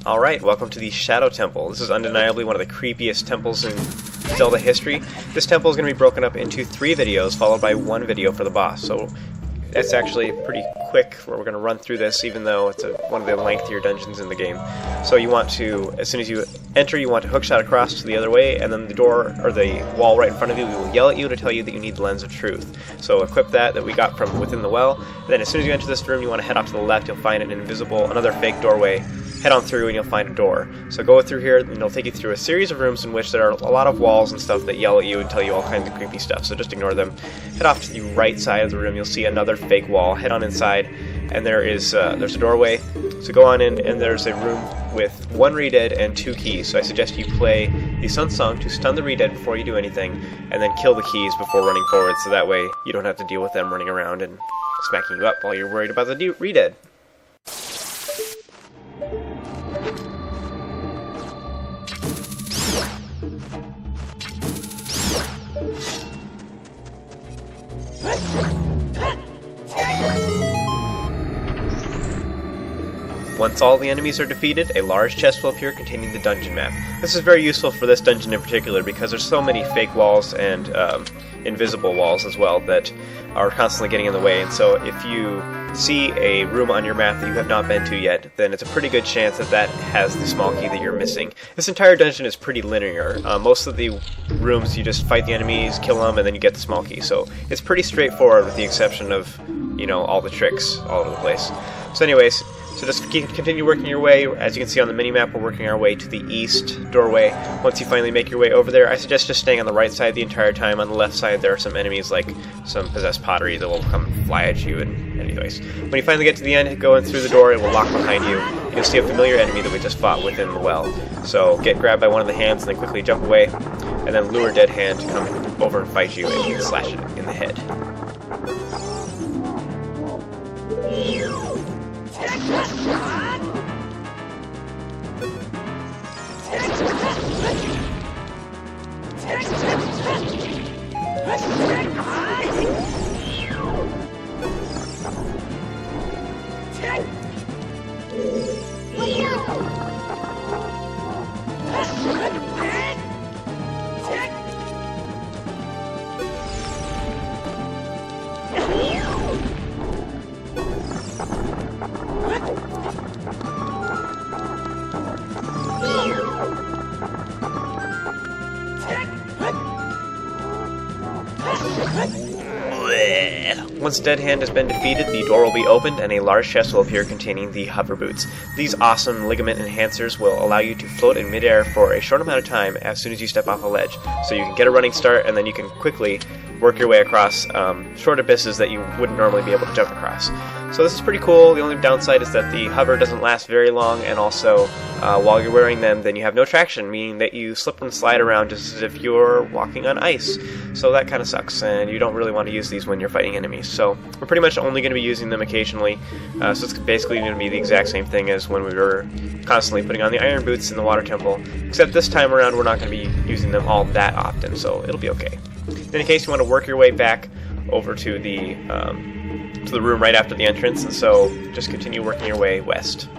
Alright, welcome to the Shadow Temple. This is undeniably one of the creepiest temples in Zelda history. This temple is going to be broken up into 3 videos, followed by 1 video for the boss. So that's actually pretty quick, where we're going to run through this, even though it's one of the lengthier dungeons in the game. So you want to, as soon as you enter, you want to hookshot across to the other way, and then the door, or the wall right in front of you, will yell at you to tell you that you need the Lens of Truth. So equip that we got from within the well. Then as soon as you enter this room, you want to head off to the left. You'll find another fake doorway. Head on through and you'll find a door. So go through here and it'll take you through a series of rooms in which there are a lot of walls and stuff that yell at you and tell you all kinds of creepy stuff, so just ignore them. Head off to the right side of the room, you'll see another fake wall. Head on inside and there's a doorway. So go on in and there's a room with 1 Redead and 2 keys. So I suggest you play the Sun Song to stun the Redead before you do anything, and then kill the keys before running forward, so that way you don't have to deal with them running around and smacking you up while you're worried about the Redead. Once all the enemies are defeated, a large chest will appear containing the dungeon map. This is very useful for this dungeon in particular because there's so many fake walls and invisible walls as well that are constantly getting in the way, and so if you see a room on your map that you have not been to yet, then it's a pretty good chance that that has the small key that you're missing. This entire dungeon is pretty linear. Most of the rooms you just fight the enemies, kill them, and then you get the small key, so it's pretty straightforward with the exception of, all the tricks all over the place. So anyways, so just continue working your way. As you can see on the mini-map, we're working our way to the east doorway. Once you finally make your way over there, I suggest just staying on the right side the entire time. On the left side, there are some enemies like some possessed pottery that will come fly at you. And anyways, when you finally get to the end, go in through the door, it will lock behind you. You'll see a familiar enemy that we just fought within the well. So get grabbed by one of the hands and then quickly jump away, and then lure Dead Hand to come over and fight you and slash it in the head. Once Dead Hand has been defeated, the door will be opened and a large chest will appear containing the hover boots. These awesome ligament enhancers will allow you to float in midair for a short amount of time as soon as you step off a ledge. So you can get a running start and then you can quickly work your way across short abysses that you wouldn't normally be able to jump across. So this is pretty cool. The only downside is that the hover doesn't last very long, and also while you're wearing them, then you have no traction, meaning that you slip and slide around just as if you're walking on ice. So that kind of sucks, and you don't really want to use these when you're fighting enemies. So we're pretty much only going to be using them occasionally. So it's basically going to be the exact same thing as when we were constantly putting on the iron boots in the water temple, except this time around we're not going to be using them all that often, so it'll be okay. In any case, you want to work your way back over to the room right after the entrance, and so just continue working your way west.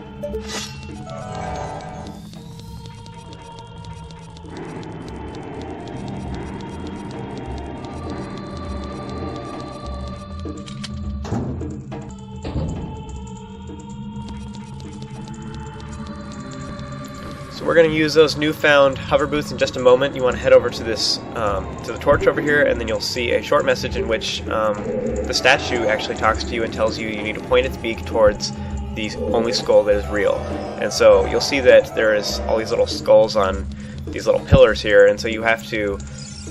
So we're going to use those newfound hover boots in just a moment. You want to head over to this, to the torch over here, and then you'll see a short message in which the statue actually talks to you and tells you need to point its beak towards the only skull that is real. And so you'll see that there is all these little skulls on these little pillars here, and so you have to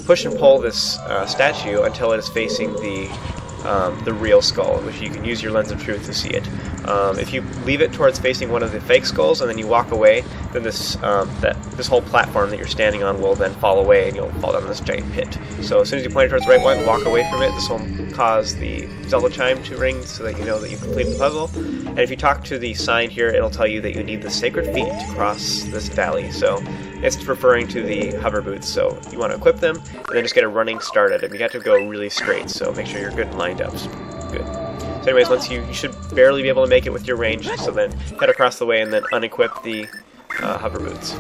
push and pull this statue until it is facing the real skull, which you can use your Lens of Truth to see it. If you leave it towards facing one of the fake skulls and then you walk away, then this whole platform that you're standing on will then fall away and you'll fall down this giant pit. So as soon as you point it towards the right one, walk away from it. This will cause the Zelda chime to ring so that you know that you've completed the puzzle. And if you talk to the sign here, it'll tell you that you need the sacred feet to cross this valley. So it's referring to the hover boots. So you want to equip them and then just get a running start at it. You have to go really straight, so make sure you're good and lined up. Good. So anyways, once you should barely be able to make it with your range, so then head across the way and then unequip the hover boots.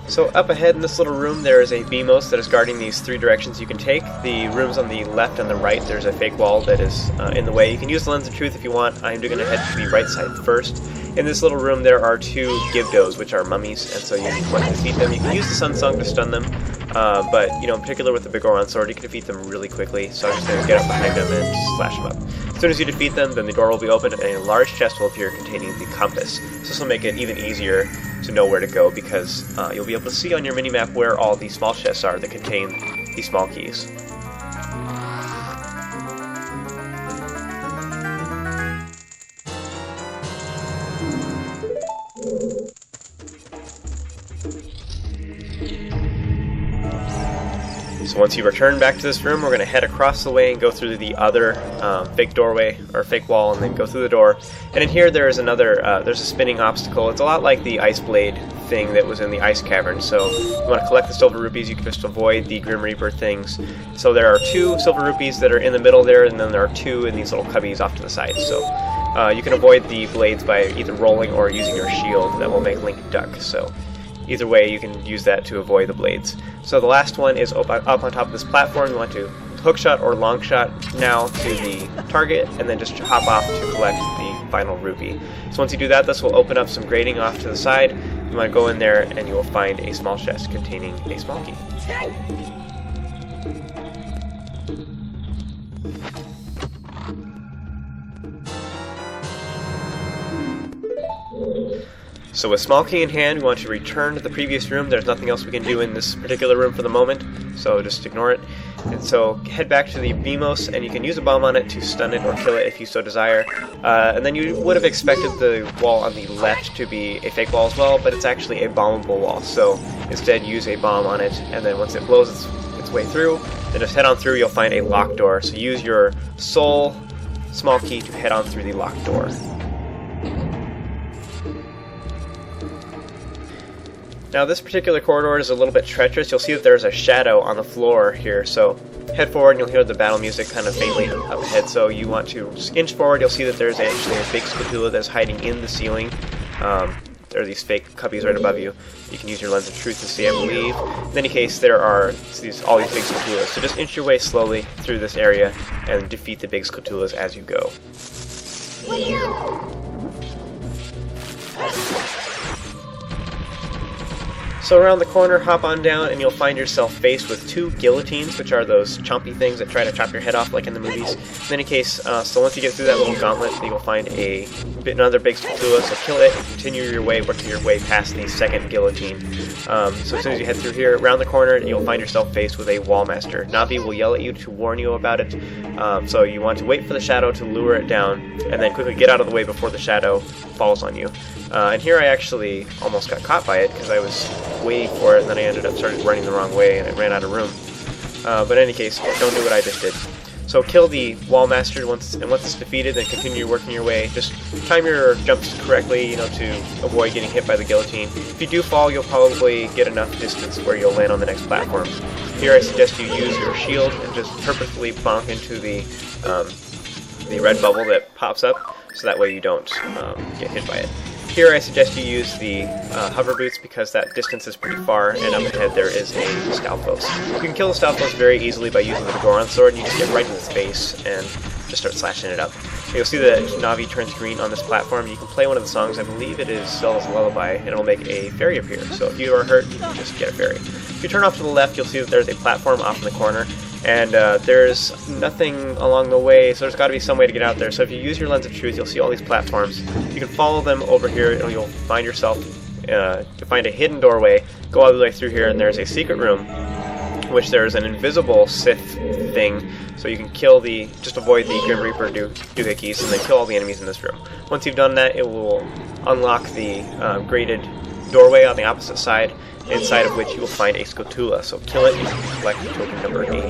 So up ahead in this little room there is a BMOS that is guarding these 3 directions you can take. The rooms on the left and the right, there's a fake wall that is in the way. You can use the Lens of Truth if you want. I'm going to head to the right side first. In this little room there are 2 Gibdos, which are mummies, and so you want to defeat them. You can use the Sun Song to stun them, but in particular with the Big Goron sword, you can defeat them really quickly, so I'm just going to get up behind them and just slash them up. As soon as you defeat them, then the door will be opened and a large chest will appear containing the compass. So this will make it even easier to know where to go, because you'll be able to see on your minimap where all the small chests are that contain the small keys. So once you return back to this room, we're going to head across the way and go through the other fake doorway, or fake wall, and then go through the door. And in here there is another, there's a spinning obstacle. It's a lot like the ice blade thing that was in the ice cavern. So you want to collect the silver rupees, you can just avoid the Grim Reaper things. So there are 2 silver rupees that are in the middle there, and then there are 2 in these little cubbies off to the side. So you can avoid the blades by either rolling or using your shield that will make Link duck. So either way, you can use that to avoid the blades. So the last one is up on top of this platform. You want to hookshot or longshot now to the target, and then just hop off to collect the final rupee. So once you do that, this will open up some grating off to the side. You want to go in there, and you will find a small chest containing a small key. So with small key in hand, we want to return to the previous room. There's nothing else we can do in this particular room for the moment, so just ignore it. And so head back to the BMOS, and you can use a bomb on it to stun it or kill it if you so desire. And then you would have expected the wall on the left to be a fake wall as well, but it's actually a bombable wall. So instead use a bomb on it, and then once it blows its way through, then just head on through, you'll find a locked door. So use your soul small key to head on through the locked door. Now this particular corridor is a little bit treacherous. You'll see that there's a shadow on the floor here, so head forward and you'll hear the battle music kind of faintly up ahead. So you want to inch forward. You'll see that there's actually a big Skulltula that's hiding in the ceiling. There are these fake cubbies right above you. You can use your Lens of Truth to see, I believe. In any case, there are all these big Skulltulas. So just inch your way slowly through this area and defeat the big Skulltulas as you go. So around the corner, hop on down, and you'll find yourself faced with 2 guillotines, which are those chompy things that try to chop your head off like in the movies. In any case, so once you get through that little gauntlet, you will find another big Skulltula, so kill it and continue your way, working your way past the second guillotine. So as soon as you head through here, around the corner, you'll find yourself faced with a Wallmaster. Navi will yell at you to warn you about it, so you want to wait for the shadow to lure it down, and then quickly get out of the way before the shadow falls on you. And here I actually almost got caught by it because I was waiting for it, and then I started running the wrong way and I ran out of room. But in any case, don't do what I just did. So kill the Wallmaster once it's defeated, then continue working your way. Just time your jumps correctly, to avoid getting hit by the guillotine. If you do fall, you'll probably get enough distance where you'll land on the next platform. Here I suggest you use your shield and just purposefully bonk into the red bubble that pops up, so that way you don't get hit by it. Here I suggest you use the hover boots because that distance is pretty far, and up ahead there is a Stalfos. You can kill the Stalfos very easily by using the Goron sword, and you just get right in its face and just start slashing it up. You'll see that Navi turns green on this platform. You can play one of the songs, I believe it is Zelda's Lullaby, and it'll make a fairy appear. So if you are hurt, you can just get a fairy. If you turn off to the left, you'll see that there's a platform off in the corner, and there's nothing along the way, so there's got to be some way to get out there. So if you use your Lens of Truth, you'll see all these platforms. You can follow them over here, and you'll find yourself to find a hidden doorway. Go all the way through here, and there's a secret room, which there's an invisible Scythe thing, so you can just avoid the Grim Reaper doohickeys, and then kill all the enemies in this room. Once you've done that, it will unlock the grated doorway on the opposite side, inside of which you will find a Skulltula. So kill it and collect token number 82.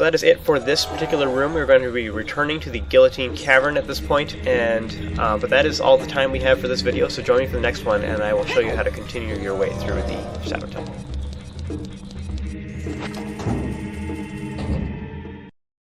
So that is it for this particular room. We're going to be returning to the Guillotine Cavern at this point, and but that is all the time we have for this video, so join me for the next one, and I will show you how to continue your way through the Shadow Temple.